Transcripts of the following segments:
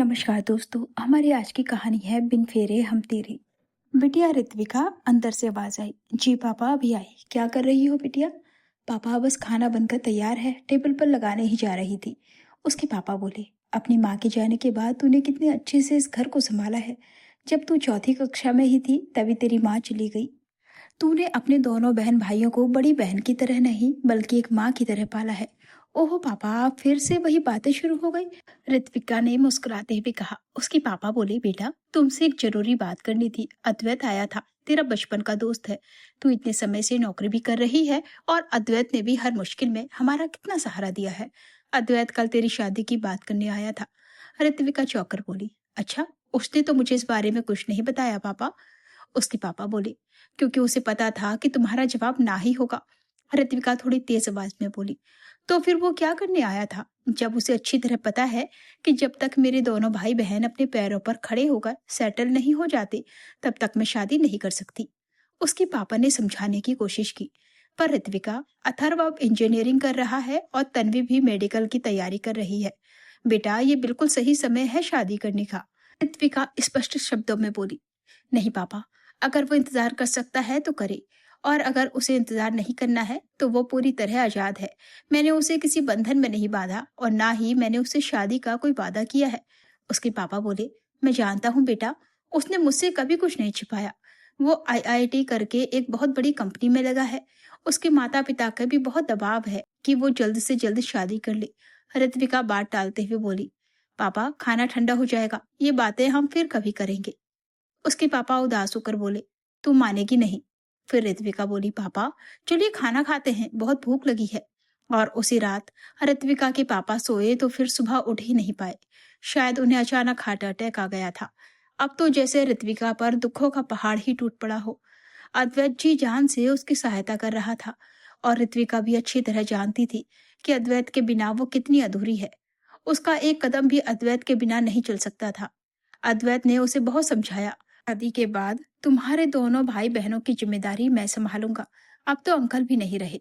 नमस्कार दोस्तों, हमारी आज की कहानी है बिन फेरे हम तेरे। बिटिया ऋत्विका अंदर से आवाज आई। जी पापा अभी आई। क्या कर रही हो बिटिया? पापा बस खाना बनकर तैयार है, टेबल पर लगाने ही जा रही थी। उसके पापा बोले, अपनी माँ के जाने के बाद तूने कितने अच्छे से इस घर को संभाला है। जब तू चौथी कक्षा में ही थी तभी तेरी माँ चली गई। तूने अपने दोनों बहन भाइयों को बड़ी बहन की तरह नहीं बल्कि एक माँ की तरह पाला है। ओहो पापा, फिर से वही बातें शुरू हो गई। ऋत्विका ने मुस्कुराते हुए कहा। उसके पापा बोले, बेटा तुमसे एक जरूरी बात करनी थी। अद्वैत आया था, तेरा बचपन का दोस्त है। तू इतने समय से नौकरी भी कर रही है और अद्वैत ने भी हर मुश्किल में हमारा कितना सहारा दिया है। अद्वैत कल तेरी शादी की बात करने आया था। ऋत्विका चौंकर बोली, अच्छा, उसने तो मुझे इस बारे में कुछ नहीं बताया पापा। उसके पापा बोले, क्योंकि उसे पता था कि तुम्हारा जवाब ना ही होगा। ऋत्विका थोड़ी तेज आवाज में बोली, तो फिर वो क्या करने आया था जब उसे अच्छी तरह पता है कि जब तक मेरे दोनों भाई बहन अपने पैरों पर खड़े होकर सेटल नहीं हो जाते तब तक मैं शादी नहीं कर सकती। उसके पापा ने समझाने की कोशिश की, पर ऋत्विका, अथर्व अब इंजीनियरिंग कर रहा है और तन्वी भी मेडिकल की तैयारी कर रही है। बेटा ये बिल्कुल सही समय है शादी करने का। ऋत्विका स्पष्ट शब्दों में बोली, नहीं पापा, अगर वो इंतजार कर सकता है तो करे, और अगर उसे इंतजार नहीं करना है तो वो पूरी तरह आजाद है। मैंने उसे किसी बंधन में नहीं बांधा और ना ही मैंने उससे शादी का कोई वादा किया है। उसके पापा बोले, मैं जानता हूँ बेटा, उसने मुझसे कभी कुछ नहीं छिपाया। वो आईआईटी करके एक बहुत बड़ी कंपनी में लगा है। उसके माता पिता का भी बहुत दबाव है कि वो जल्द से जल्द शादी कर ले। ऋत्विका बात टालते हुए बोली, पापा खाना ठंडा हो जाएगा, ये बातें हम फिर कभी करेंगे। उसके पापा उदास होकर बोले, तू मानेगी नहीं। फिर ऋत्विका बोली, पापा चलिए खाना खाते हैं, बहुत भूख लगी है। और उसी रात ऋत्विका के पापा सोए तो फिर सुबह उठ ही नहीं पाए। शायद उन्हें अचानक हार्ट अटैक आ गया था। अब तो जैसे ऋत्विका पर दुखों का पहाड़ ही टूट पड़ा हो। अद्वैत जी जान से उसकी सहायता कर रहा था और ऋत्विका भी अच्छी तरह जानती थी कि अद्वैत के बिना वो कितनी अधूरी है। उसका एक कदम भी अद्वैत के बिना नहीं चल सकता था। अद्वैत ने उसे बहुत समझाया, शादी के बाद तुम्हारे दोनों भाई बहनों की जिम्मेदारी मैं संभालूंगा। अब तो अंकल भी नहीं रहे।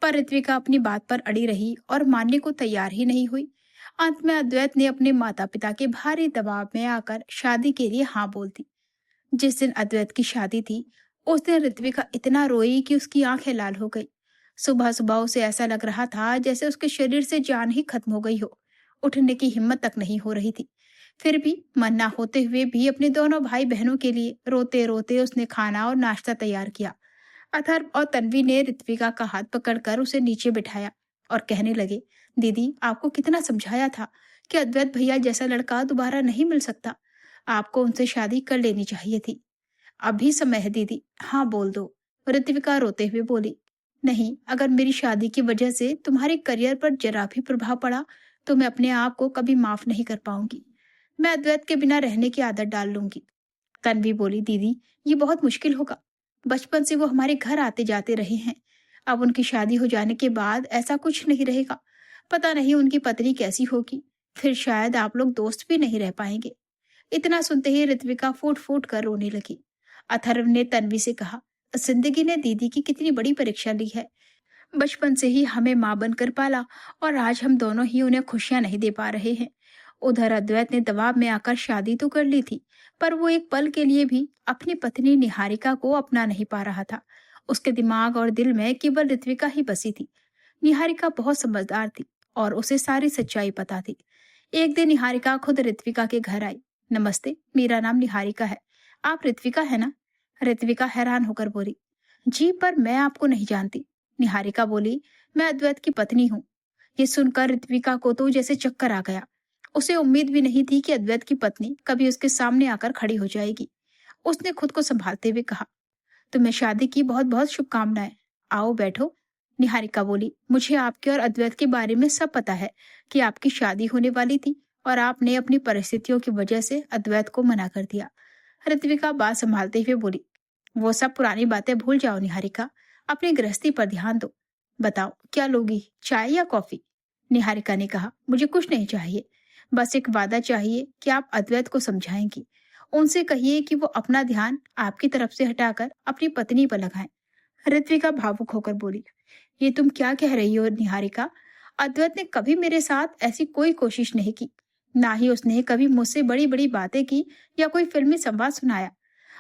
पर ऋत्विका अपनी बात पर अड़ी रही और मानने को तैयार ही नहीं हुई। अंत में अद्वैत ने अपने माता पिता के भारी दबाव में आकर शादी के लिए हाँ बोल दी। जिस दिन अद्वैत की शादी थी उस दिन ऋत्विका इतना रोई कि उसकी आंखें लाल हो गई। सुबह सुबह उसे ऐसा लग रहा था जैसे उसके शरीर से जान ही खत्म हो गई हो। उठने की हिम्मत तक नहीं हो रही थी। फिर भी मन ना होते हुए भी अपने दोनों भाई बहनों के लिए रोते रोते उसने खाना और नाश्ता तैयार किया। अथर्व और तन्वी ने ऋत्विका का हाथ पकड़कर उसे नीचे बिठाया और कहने लगे, दीदी आपको कितना समझाया था कि अद्वैत भैया जैसा लड़का दोबारा नहीं मिल सकता। आपको उनसे शादी कर लेनी चाहिए थी। अभी समय है दीदी, हाँ बोल दो। ऋत्विका रोते हुए बोली, नहीं, अगर मेरी शादी की वजह से तुम्हारे करियर पर जरा भी प्रभाव पड़ा तो मैं अपने आप को कभी माफ नहीं कर पाऊंगी। मैं अद्वैत के बिना रहने की आदत डाल लूंगी। तन्वी बोली, दीदी ये बहुत मुश्किल होगा। बचपन से वो हमारे घर आते जाते रहे हैं। अब उनकी शादी हो जाने के बाद ऐसा कुछ नहीं रहेगा। पता नहीं उनकी पत्नी कैसी होगी। फिर शायद आप लोग दोस्त भी नहीं रह पाएंगे। इतना सुनते ही ऋत्विका फूट फूट कर रोने लगी। अथर्व ने तन्वी से कहा, जिंदगी ने दीदी की कितनी बड़ी परीक्षा ली है। बचपन से ही हमें माँ बनकर पाला और आज हम दोनों ही उन्हें खुशियां नहीं दे पा रहे हैं। उधर अद्वैत ने दबाव में आकर शादी तो कर ली थी, पर वो एक पल के लिए भी अपनी पत्नी निहारिका को अपना नहीं पा रहा था। उसके दिमाग और दिल में केवल ऋत्विका ही बसी थी। निहारिका बहुत समझदार थी और उसे सारी सच्चाई पता थी। एक दिन निहारिका खुद ऋत्विका के घर आई। नमस्ते, मेरा नाम निहारिका है। आप ऋत्विका है ना? ऋत्विका हैरान होकर बोली, जी पर मैं आपको नहीं जानती। निहारिका बोली, मैं अद्वैत की पत्नी हूँ। ये सुनकर ऋत्विका को तो जैसे चक्कर आ गया। उसे उम्मीद भी नहीं थी कि अद्वैत की पत्नी कभी उसके सामने आकर खड़ी हो जाएगी। उसने खुद को संभालते हुए कहा, तुम्हें शादी की बहुत बहुत शुभकामनाएं। आओ बैठो। निहारिका बोली, मुझे आपके और अद्वैत के बारे में सब पता है कि आपकी शादी होने वाली थी और आपने अपनी परिस्थितियों की वजह से अद्वैत को मना कर दिया। ऋत्विका बात संभालते हुए बोली, वो सब पुरानी बातें भूल जाओ निहारिका, अपनी गृहस्थी पर ध्यान दो। बताओ क्या लोगी, चाय या कॉफी? निहारिका ने कहा, मुझे कुछ नहीं चाहिए, बस एक वादा चाहिए कि आप अद्वैत को समझाएंगी। उनसे कहिए कि वो अपना ध्यान आपकी तरफ से हटाकर अपनी पत्नी पर लगाएं। ऋत्विका भावुक होकर बोली, ये तुम क्या कह रही हो निहारिका? अद्वैत ने कभी मेरे साथ ऐसी कोई कोशिश नहीं की। ना ही उसने कभी मुझसे बड़ी बड़ी बातें की या कोई फिल्मी संवाद सुनाया।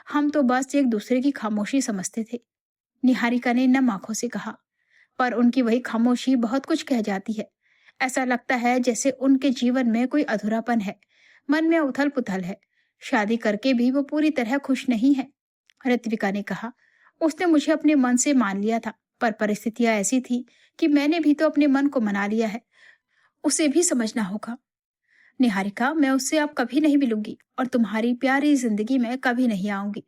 हम तो बस एक दूसरे की खामोशी समझते थे। निहारिका ने नम आंखों से कहा। पर उनकी वही खामोशी बहुत कुछ कह जाती है। ऐसा लगता है जैसे उनके जीवन में कोई अधूरापन है, मन में उथल पुथल है। शादी करके भी वो पूरी तरह खुश नहीं है। ऋत्विका ने कहा। उसने मुझे अपने मन से मान लिया था, पर परिस्थितियां ऐसी थी कि मैंने भी तो अपने मन को मना लिया है। उसे भी समझना होगा। निहारिका, मैं उससे अब कभी नहीं मिलूंगी और तुम्हारी प्यारी जिंदगी में कभी नहीं आऊंगी।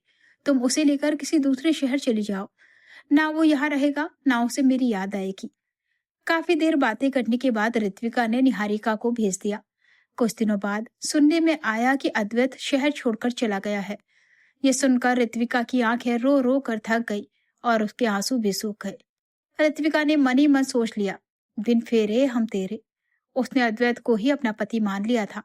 तुम उसे लेकर किसी दूसरे शहर चली जाओ। ना वो यहाँ रहेगा, ना उसे मेरी याद आएगी। काफी देर बातें करने के बाद ऋत्विका ने निहारिका को भेज दिया। कुछ दिनों बाद सुनने में आया कि अद्वैत शहर छोड़कर चला गया है। ये सुनकर ऋत्विका की आंखें रो रो कर थक गई और उसके आंसू भी सूख गए। ऋत्विका ने मन ही मन सोच लिया, बिन फेरे हम तेरे। उसने अद्वैत को ही अपना पति मान लिया था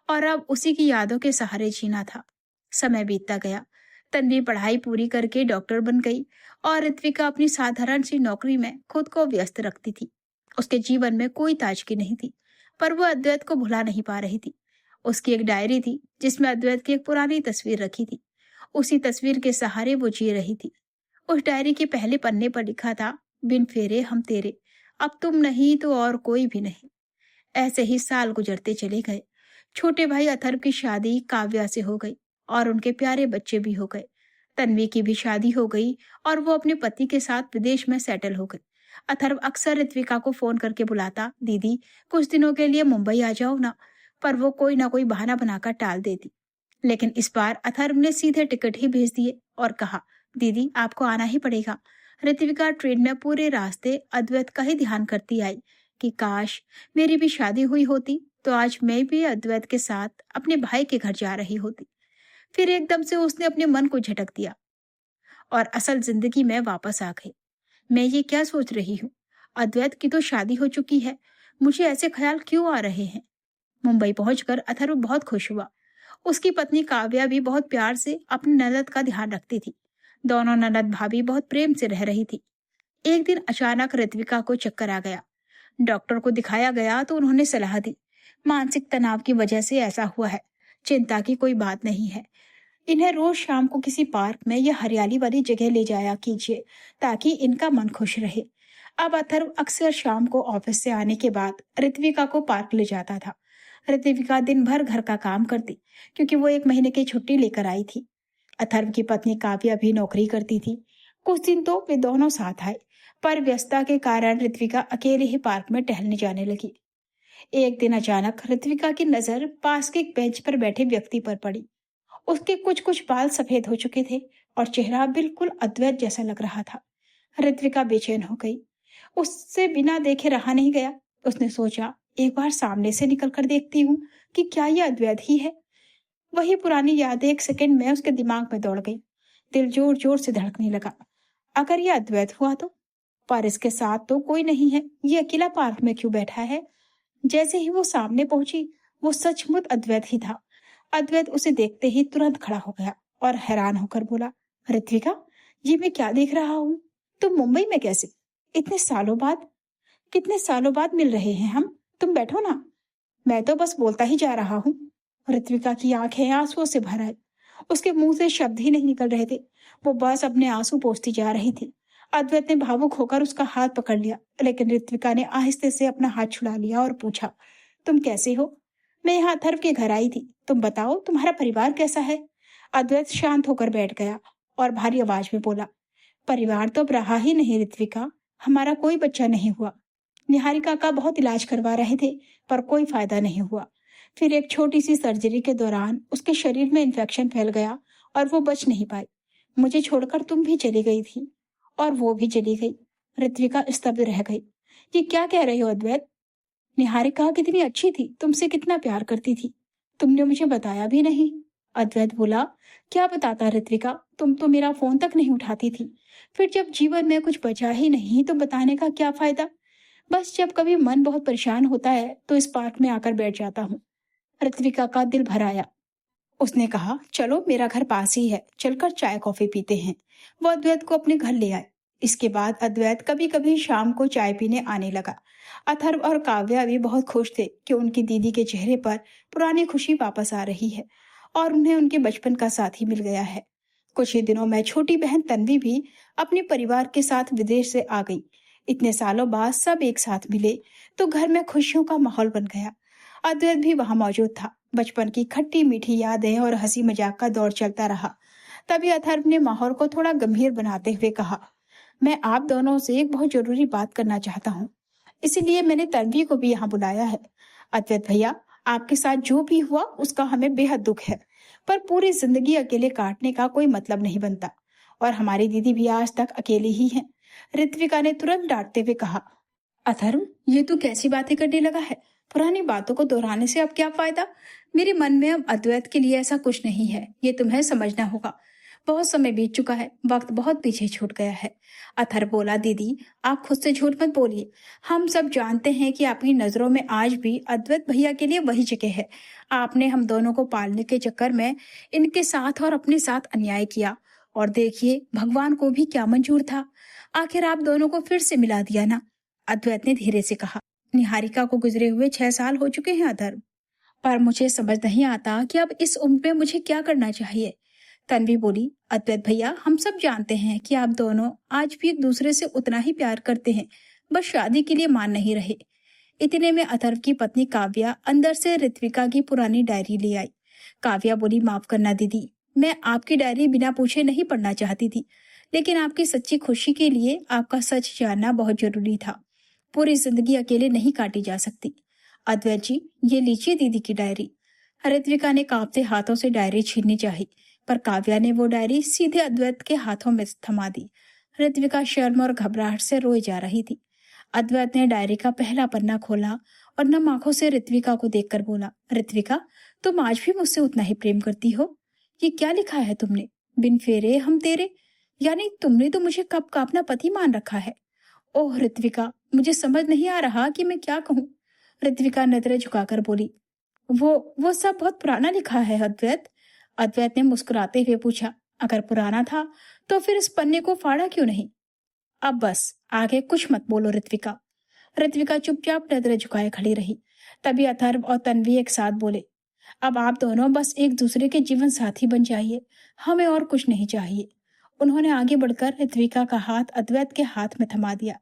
और अब उसी की यादों के सहारे जीना था। समय बीतता गया। तन्वी पढ़ाई पूरी करके डॉक्टर बन गई और ऋत्विका अपनी साधारण सी नौकरी में खुद को व्यस्त रखती थी। उसके जीवन में कोई ताजगी नहीं थी, पर वो अद्वैत को भुला नहीं पा रही थी। उसकी एक डायरी थी जिसमें अद्वैत की एक पुरानी तस्वीर रखी थी। उसी तस्वीर के सहारे वो जी रही थी। उस डायरी के पहले पन्ने पर लिखा था, बिन फेरे हम तेरे, अब तुम नहीं तो और कोई भी नहीं। ऐसे ही साल गुजरते चले गए। छोटे भाई अथर्व की शादी काव्या से हो गई और उनके प्यारे बच्चे भी हो गए। तन्वी की भी शादी हो गई और वो अपने पति के साथ विदेश में सेटल हो गई। अथर्व अक्सर ऋत्विका को फोन करके बुलाता, दीदी कुछ दिनों के लिए मुंबई आ जाओ ना, पर वो कोई ना कोई बहाना बनाकर टाल देती। लेकिन इस बार अथर्व ने सीधे टिकट ही भेज दिए और कहा, दीदी आपको आना ही पड़ेगा। ऋत्विका ट्रेन में पूरे रास्ते अद्वैत का ही ध्यान करती आई कि काश मेरी भी शादी हुई होती तो आज मैं भी अद्वैत के साथ अपने भाई के घर जा रही होती। फिर एकदम से उसने अपने मन को झटक दिया और असल जिंदगी में वापस आ गई। मैं ये क्या सोच रही हूँ? अद्वैत की तो शादी हो चुकी है, मुझे ऐसे ख्याल क्यों आ रहे हैं? मुंबई पहुंचकर अथर्व बहुत खुश हुआ। उसकी पत्नी काव्या भी बहुत प्यार से अपनी ननद का ध्यान रखती थी। दोनों ननद भाभी बहुत प्रेम से रह रही थी। एक दिन अचानक ऋत्विका को चक्कर आ गया। डॉक्टर को दिखाया गया तो उन्होंने सलाह दी, मानसिक तनाव की वजह से ऐसा हुआ है, चिंता की कोई बात नहीं है। इन्हें रोज शाम को किसी पार्क में या हरियाली वाली जगह ले जाया कीजिए ताकि इनका मन खुश रहे। अब अथर्व अक्सर शाम को ऑफिस से आने के बाद ऋत्विका को पार्क ले जाता था। ऋत्विका दिन भर घर का काम करती क्योंकि वो 1 महीने की छुट्टी लेकर आई थी। अथर्व की पत्नी काव्या भी नौकरी करती थी। कुछ दिन तो वे दोनों साथ आए, पर व्यस्तता के कारण ऋत्विका अकेले ही पार्क में टहलने जाने लगी। एक दिन अचानक ऋत्विका की नजर पास के एक बेंच पर बैठे व्यक्ति पर पड़ी। उसके कुछ कुछ बाल सफेद हो चुके थे और चेहरा बिल्कुल अद्वैत जैसा लग रहा था। ऋत्विका बेचैन हो गई। उससे बिना देखे रहा नहीं गया। उसने सोचा, एक बार सामने से निकल कर देखती हूँ कि क्या यह अद्वैत ही है। वही पुरानी यादें एक सेकंड में उसके दिमाग में दौड़ गई। दिल जोर जोर से धड़कने लगा। अगर यह अद्वैत हुआ तो? पर इसके साथ तो कोई नहीं है, ये अकेला पार्क में क्यों बैठा है? जैसे ही वो सामने पहुंची, वो सचमुच अद्वैत ही था। अद्वैत उसे देखते ही तुरंत खड़ा हो गया और हैरान होकर बोला, ऋत्विका, ये मैं क्या देख रहा हूँ? तुम मुंबई में कैसे? इतने सालों बाद? कितने सालों बाद मिल रहे हैं हम। तुम बैठो ना, मैं तो बस बोलता ही जा रहा हूँ। ऋत्विका की आंखें आंसुओं से भर आई। उसके मुंह से शब्द ही नहीं निकल रहे थे। वो बस अपने आंसू पोंछती जा रही थी। अद्वैत ने भावुक होकर उसका हाथ पकड़ लिया, लेकिन ऋत्विका ने आहिस्ते से अपना हाथ छुड़ा लिया और पूछा, तुम कैसे हो? मैं यहाँ अथर्व के घर आई थी। तुम बताओ, तुम्हारा परिवार कैसा है? अद्वैत शांत होकर बैठ गया और भारी आवाज में बोला, परिवार तो अब रहा ही नहीं ऋत्विका, हमारा कोई बच्चा नहीं हुआ। निहारिका का बहुत इलाज करवा रहे थे, पर कोई फायदा नहीं हुआ। फिर एक छोटी सी सर्जरी के दौरान उसके शरीर में इन्फेक्शन फैल गया और वो बच नहीं पाई। मुझे छोड़कर तुम भी चली गई थी और वो भी चली गई। ऋत्विका स्तब्ध रह गई। ये क्या कह रहे हो अद्वैत? निहारिका कितनी अच्छी थी, तुमसे कितना प्यार करती थी, तुमने मुझे बताया भी नहीं। अद्वैत बोला, क्या बताता ऋत्विका, तुम तो मेरा फोन तक नहीं उठाती थी। फिर जब जीवन में कुछ बचा ही नहीं तो बताने का क्या फायदा? बस जब कभी मन बहुत परेशान होता है तो इस पार्क में आकर बैठ जाता हूँ। ऋत्विका का दिल भर आया। उसने कहा, चलो मेरा घर पास ही है, चलकर चाय कॉफी पीते हैं। वो अद्वैत को अपने घर ले आए। इसके बाद अद्वैत कभी कभी शाम को चाय पीने आने लगा। अथर्व और काव्या भी बहुत खुश थे कि उनकी दीदी के चेहरे पर पुरानी खुशी वापस आ रही है और उन्हें उनके बचपन का साथी मिल गया है। कुछ ही दिनों में छोटी बहन तन्वी भी अपने परिवार के साथ विदेश से आ गई। इतने सालों बाद सब एक साथ मिले तो घर में खुशियों का माहौल बन गया। अद्वैत भी वहां मौजूद था। बचपन की खट्टी मीठी यादें और हंसी मजाक का दौर चलता रहा। तभी अथर्व ने माहौल को थोड़ा गंभीर बनाते हुए कहा, मैं आप दोनों से एक बहुत जरूरी बात करना चाहता हूँ, इसीलिए मैंने तन्वी को भी यहाँ बुलाया है। अद्वैत भैया, आपके साथ जो भी हुआ उसका हमें बेहद दुख है, पर पूरी जिंदगी अकेले काटने का कोई मतलब नहीं बनता। और हमारी दीदी भी आज तक अकेली ही है। ऋत्विका ने तुरंत डांटते हुए कहा, अथर्व, ये तू कैसी बातें करने लगा है? पुरानी बातों को दोहराने से अब क्या फायदा? मेरे मन में अब अद्वैत के लिए ऐसा कुछ नहीं है, ये तुम्हें समझना होगा। बहुत समय बीत चुका है, वक्त बहुत पीछे छूट गया है। अथर्व बोला, दीदी आप खुद से झूठ मत बोलिए। हम सब जानते हैं कि आपकी नजरों में आज भी अद्वैत भैया के लिए वही जगह है। आपने हम दोनों को पालने के चक्कर में इनके साथ और अपने साथ अन्याय किया, और देखिए भगवान को भी क्या मंजूर था, आखिर आप दोनों को फिर से मिला दिया ना। अद्वैत ने धीरे से कहा, निहारिका को गुजरे हुए 6 साल हो चुके हैं अथर्व, पर मुझे समझ नहीं आता कि अब इस उम्र में मुझे क्या करना चाहिए। तन्वी बोली, अद्वैत भैया, हम सब जानते हैं कि आप दोनों आज भी एक दूसरे से उतना ही प्यार करते हैं, बस शादी के लिए मान नहीं रहे। इतने में अथर्व की पत्नी काव्या अंदर से ऋत्विका की पुरानी डायरी ले आई। काव्या बोली, माफ करना दीदी, मैं आपकी डायरी बिना पूछे नहीं पढ़ना चाहती थी, लेकिन आपकी सच्ची खुशी के लिए आपका सच जानना बहुत जरूरी था। पूरी जिंदगी अकेले नहीं काटी जा सकती। अद्वैत जी, ये लीजिए दीदी की डायरी। ऋत्विका ने कांपते हाथों से डायरी छीननी चाही, पर काव्या ने वो डायरी सीधे अद्वैत के हाथों में थमा दी। ऋत्विका शर्म और घबराहट से रोए जा रही थी। अद्वैत ने डायरी का पहला पन्ना खोला और नम आंखों से ऋत्विका को देखकर बोला, ऋत्विका, तुम आज भी मुझसे उतना ही प्रेम करती हो? ये क्या लिखा है तुमने? बिन फेरे हम तेरे, यानी तुमने तो मुझे कब का अपना पति मान रखा है। ओह ऋत्विका, मुझे समझ नहीं आ रहा कि मैं क्या कहूँ। ऋत्विका नजरें झुकाकर बोली, वो सब बहुत पुराना लिखा है अद्वैत। अद्वैत ने मुस्कुराते हुए पूछा, अगर पुराना था तो फिर इस पन्ने को फाड़ा क्यों नहीं? अब बस, आगे कुछ मत बोलो ऋत्विका। ऋत्विका चुपचाप नजरें झुकाए खड़ी रही। तभी अथर्व और तन्वी एक साथ बोले, अब आप दोनों बस एक दूसरे के जीवन साथी बन जाइए, हमें और कुछ नहीं चाहिए। उन्होंने आगे बढ़कर ऋत्विका का हाथ अद्वैत के हाथ में थमा दिया।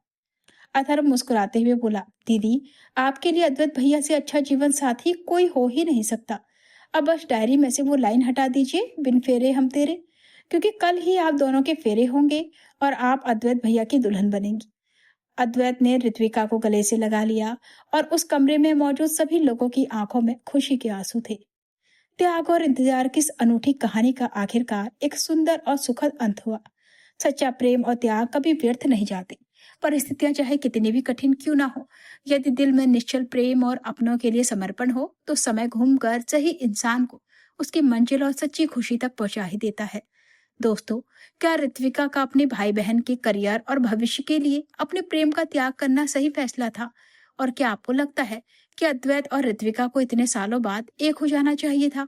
अथर्व मुस्कुराते हुए बोला, दीदी, आपके लिए अद्वैत भैया से अच्छा जीवन साथी कोई हो ही नहीं सकता। अब बस डायरी में से वो लाइन हटा दीजिए, बिन फेरे हम तेरे, क्योंकि कल ही आप दोनों के फेरे होंगे और आप अद्वैत भैया की दुल्हन बनेंगी। अद्वैत ने ऋत्विका को गले से लगा लिया और उस कमरे में मौजूद सभी लोगों की आंखों में खुशी के आंसू थे। त्याग और इंतजार की इस अनूठी कहानी का आखिरकार एक सुंदर और सुखद अंत हुआ। सच्चा प्रेम और त्याग कभी व्यर्थ नहीं जाते। परिस्थितियां चाहे कितनी भी कठिन क्यों ना हो, यदि दिल में निश्चल प्रेम और अपनों के लिए समर्पण हो तो समय घूमकर सही इंसान को उसकी मंजिल और सच्ची खुशी तक पहुंचा ही देता है। दोस्तों, क्या ऋत्विका का अपने भाई बहन के करियर और भविष्य के लिए अपने प्रेम का त्याग करना सही फैसला था? और क्या आपको लगता है कि अद्वैत और ऋत्विका को इतने सालों बाद एक हो जाना चाहिए था?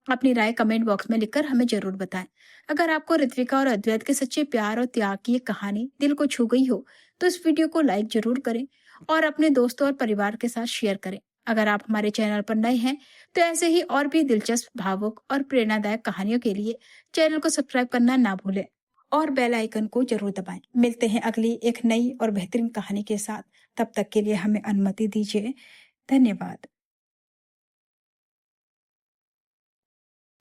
अपनी राय कमेंट बॉक्स में लिखकर हमें जरूर बताएं। अगर आपको ऋत्विका और अद्वैत के सच्चे प्यार और त्याग की ये कहानी दिल को छू गई हो तो इस वीडियो को लाइक जरूर करें और अपने दोस्तों और परिवार के साथ शेयर करें। अगर आप हमारे चैनल पर नए हैं तो ऐसे ही और भी दिलचस्प, भावुक और प्रेरणादायक कहानियों के लिए चैनल को सब्सक्राइब करना ना भूलें और बेल आइकन को जरूर दबाएं। मिलते हैं अगली एक नई और बेहतरीन कहानी के साथ। तब तक के लिए हमें अनुमति दीजिए। धन्यवाद।